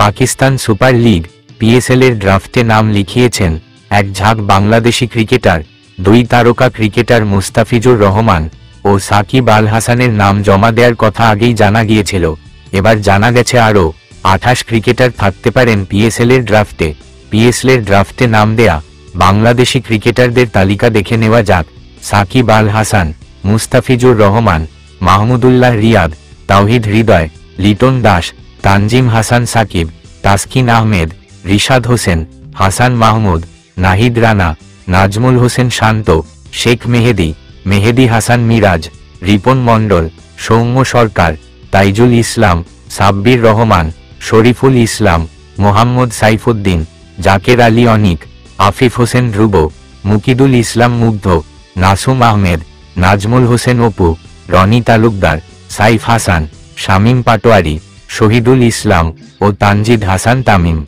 Pakistan super league PSL এর ড্রাফটে নাম লিখিয়েছেন এক ঝাঁক বাংলাদেশি ক্রিকেটার। 2 তারকা ক্রিকেটার মুস্তাফিজুর রহমান ও সাকিব আল হাসানের নাম জমা দেওয়ার কথা আগেই জানা গিয়েছিল। এবার জানা গেছে আরও 28 ক্রিকেটার থাকতে পারেন পিএসএল এর ড্রাফটে। পিএসএল এর ড্রাফটে নাম দেয়া বাংলাদেশি ক্রিকেটারদের তালিকা দেখে নেওয়া যাক। সাকিব আল হাসান, মুস্তাফিজুর রহমান, মাহমুদুল্লাহ রিয়াদ, তাওহিদ হৃদয়, লিটন দাস, তানজিম হাসান সাকিব, তাসকিন আহমেদ, রিশাদ হোসেন, হাসান মাহমুদ, নাহিদ রানা, নাজমুল হোসেন শান্ত, শেখ মেহেদি, মেহেদি হাসান মিরাজ, রিপন মণ্ডল, সৌম্য সরকার, তাইজুল ইসলাম, সাব্বির রহমান, শরীফুল ইসলাম, মোহাম্মদ সাইফুদ্দিন, জাকের আলী অনিক, আফিফ হোসেন ধ্রুব, মুকিদুল ইসলাম মুগ্ধ, নাসুম আহমেদ, নাজমুল হোসেন অপু, রনি তালুকদার, সাইফ হাসান, শামীম পাটোয়ারি, শহীদুল ইসলাম ও তানজিদ হাসান তামিম।